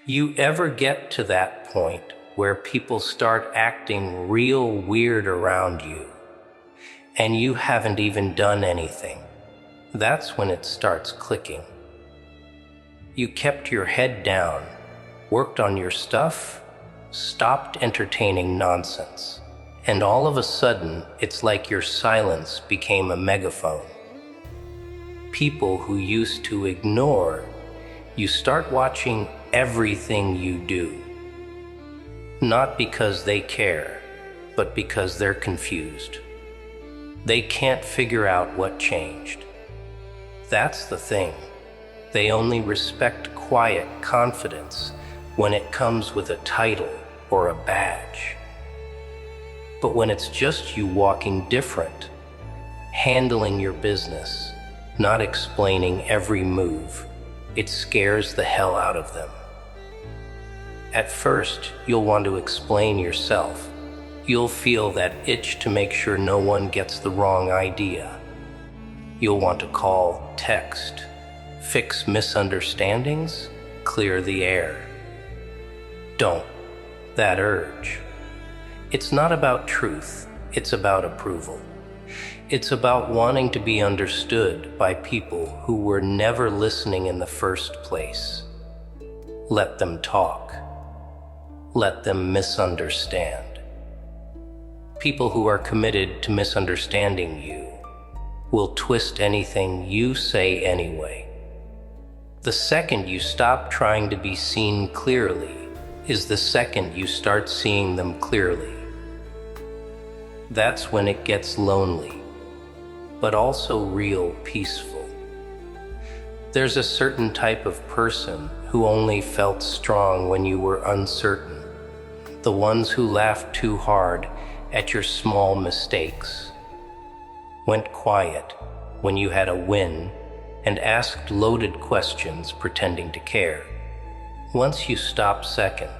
You ever get to that point where people start acting real weird around you and you haven't even done anything? That's when it starts clicking. You kept your head down, worked on your stuff, stopped entertaining nonsense, and all of a sudden it's like your silence became a megaphone. People who used to ignore, you start watching everything you do. Not because they care, but because they're confused. They can't figure out what changed. That's the thing. They only respect quiet confidence when it comes with a title or a badge. But when it's just you walking different, handling your business, not explaining every move, it scares the hell out of them. At first, you'll want to explain yourself. You'll feel that itch to make sure no one gets the wrong idea. You'll want to call, text, fix misunderstandings, clear the air. Don't. That urge. It's not about truth, it's about approval. It's about wanting to be understood by people who were never listening in the first place. Let them talk. Let them misunderstand. People who are committed to misunderstanding you will twist anything you say anyway. The second you stop trying to be seen clearly is the second you start seeing them clearly. That's when it gets lonely, but also real peaceful. There's a certain type of person who only felt strong when you were uncertain. The ones who laughed too hard at your small mistakes, went quiet when you had a win, and asked loaded questions pretending to care. Once you stop second,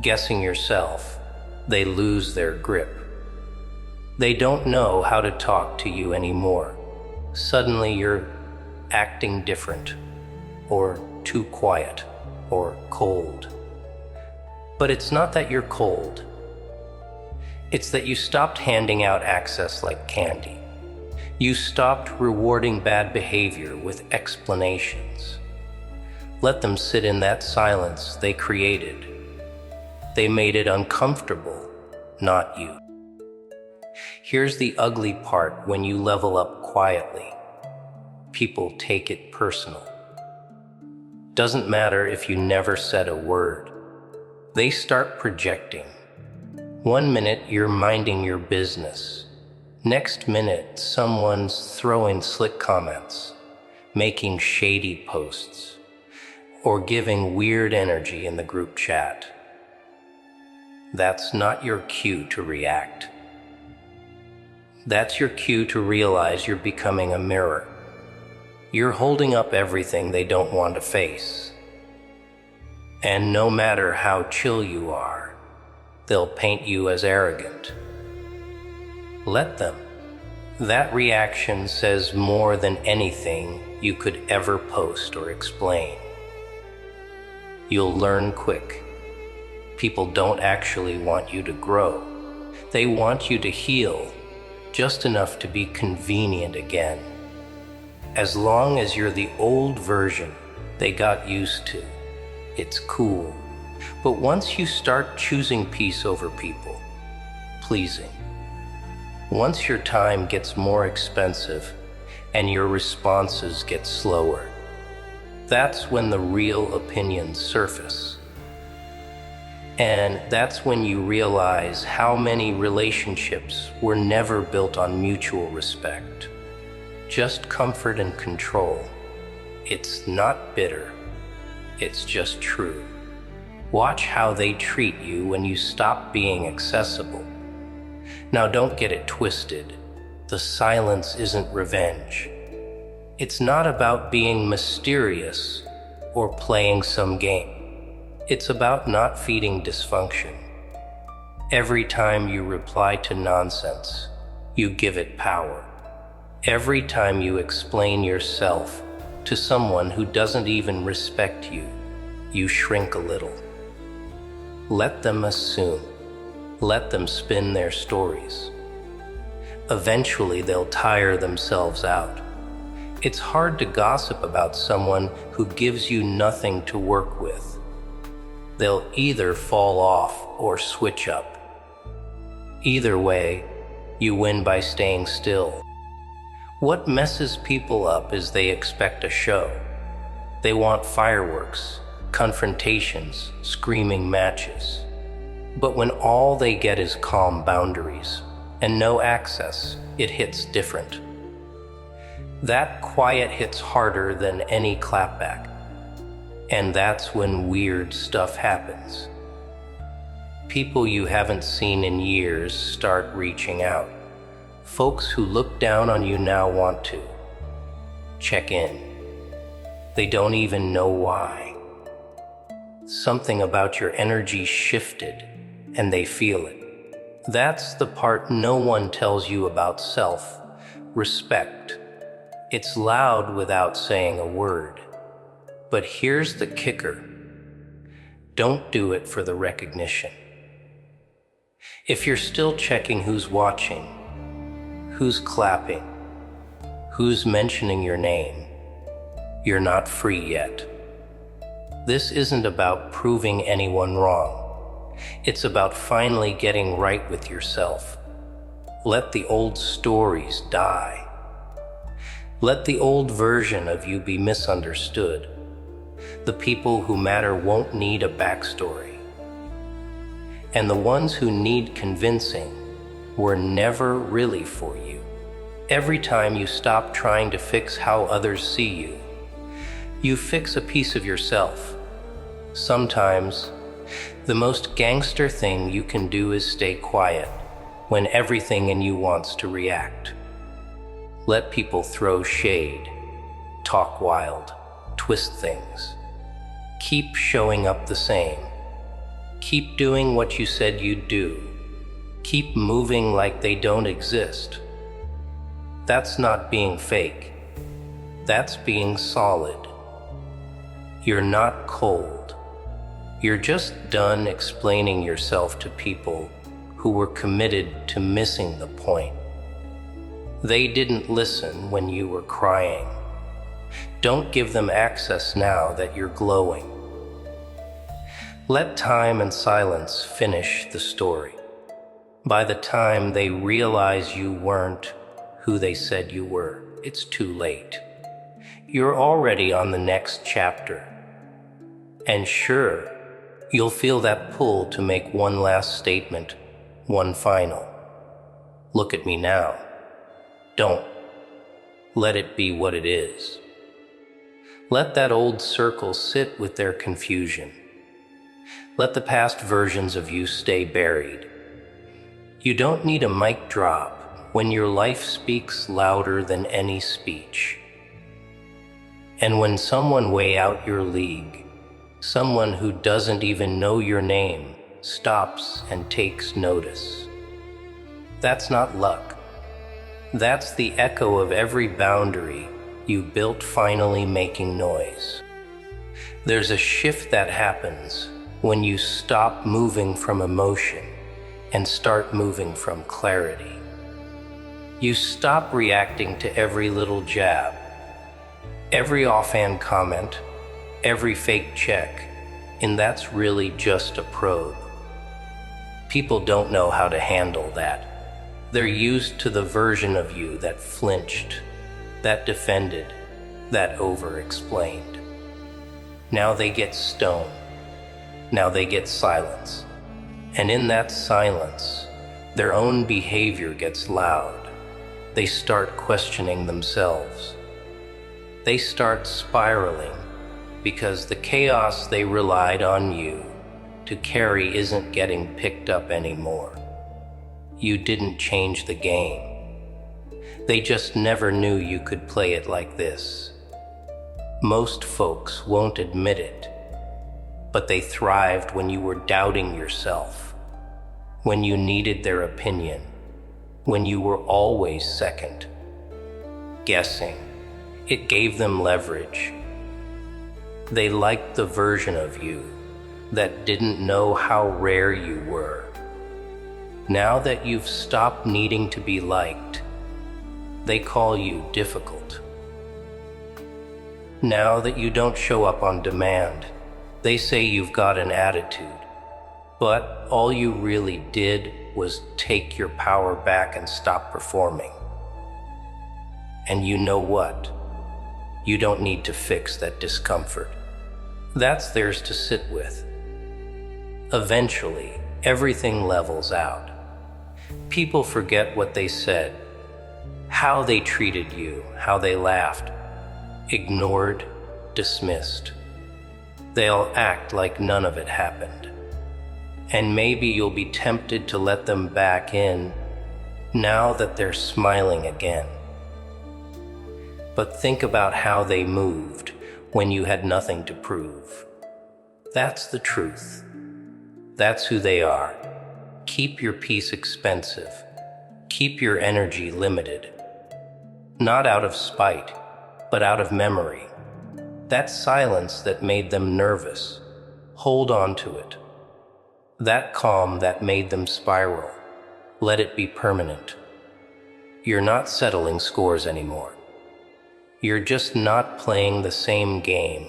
guessing yourself, they lose their grip. They don't know how to talk to you anymore. Suddenly you're acting different, or too quiet, or cold. But it's not that you're cold. It's that you stopped handing out access like candy. You stopped rewarding bad behavior with explanations. Let them sit in that silence they created. They made it uncomfortable, not you. Here's the ugly part when you level up quietly. People take it personal. Doesn't matter if you never said a word. They start projecting. 1 minute you're minding your business. Next minute someone's throwing slick comments, making shady posts, or giving weird energy in the group chat. That's not your cue to react. That's your cue to realize you're becoming a mirror. You're holding up everything they don't want to face. And no matter how chill you are, they'll paint you as arrogant. Let them. That reaction says more than anything you could ever post or explain. You'll learn quick. People don't actually want you to grow. They want you to heal, just enough to be convenient again. As long as you're the old version they got used to, it's cool. But once you start choosing peace over people, pleasing, once your time gets more expensive and your responses get slower, that's when the real opinions surface. And that's when you realize how many relationships were never built on mutual respect, just comfort and control. It's not bitter, it's just true. Watch how they treat you when you stop being accessible. Now don't get it twisted. The silence isn't revenge. It's not about being mysterious or playing some game. It's about not feeding dysfunction. Every time you reply to nonsense, you give it power. Every time you explain yourself to someone who doesn't even respect you, you shrink a little. Let them assume. Let them spin their stories. Eventually, they'll tire themselves out. It's hard to gossip about someone who gives you nothing to work with. They'll either fall off or switch up. Either way, you win by staying still. What messes people up is they expect a show. They want fireworks, confrontations, screaming matches. But when all they get is calm boundaries and no access, it hits different. That quiet hits harder than any clapback. And that's when weird stuff happens. People you haven't seen in years start reaching out. Folks who look down on you now want to check in. They don't even know why. Something about your energy shifted, and they feel it. That's the part no one tells you about self. Respect. It's loud without saying a word. But here's the kicker. Don't do it for the recognition. If you're still checking who's watching, who's clapping, who's mentioning your name, you're not free yet. This isn't about proving anyone wrong. It's about finally getting right with yourself. Let the old stories die. Let the old version of you be misunderstood. The people who matter won't need a backstory. And the ones who need convincing were never really for you. Every time you stop trying to fix how others see you, you fix a piece of yourself. Sometimes, the most gangster thing you can do is stay quiet when everything in you wants to react. Let people throw shade, talk wild, twist things. Keep showing up the same. Keep doing what you said you'd do. Keep moving like they don't exist. That's not being fake. That's being solid. You're not cold. You're just done explaining yourself to people who were committed to missing the point. They didn't listen when you were crying. Don't give them access now that you're glowing. Let time and silence finish the story. By the time they realize you weren't who they said you were, it's too late. You're already on the next chapter. And sure, you'll feel that pull to make one last statement, one final. Look at me now. Don't. Let it be what it is. Let that old circle sit with their confusion. Let the past versions of you stay buried. You don't need a mic drop when your life speaks louder than any speech. And when someone way out your league, someone who doesn't even know your name, stops and takes notice, that's not luck. That's the echo of every boundary you built finally making noise. There's a shift that happens when you stop moving from emotion and start moving from clarity. You stop reacting to every little jab, every offhand comment, every fake check, and that's really just a probe. People don't know how to handle that. They're used to the version of you that flinched, that defended, that over-explained. Now they get stone. Now they get silence. And in that silence, their own behavior gets loud. They start questioning themselves. They start spiraling because the chaos they relied on you to carry isn't getting picked up anymore. You didn't change the game. They just never knew you could play it like this. Most folks won't admit it, but they thrived when you were doubting yourself, when you needed their opinion, when you were always second, guessing. It gave them leverage. They liked the version of you that didn't know how rare you were. Now that you've stopped needing to be liked, they call you difficult. Now that you don't show up on demand, they say you've got an attitude. But all you really did was take your power back and stop performing. And you know what? You don't need to fix that discomfort. That's theirs to sit with. Eventually, everything levels out. People forget what they said, how they treated you, how they laughed, ignored, dismissed. They'll act like none of it happened. And maybe you'll be tempted to let them back in now that they're smiling again. But think about how they moved when you had nothing to prove. That's the truth. That's who they are. Keep your peace expensive. Keep your energy limited. Not out of spite, but out of memory. That silence that made them nervous, hold on to it. That calm that made them spiral, let it be permanent. You're not settling scores anymore. You're just not playing the same game.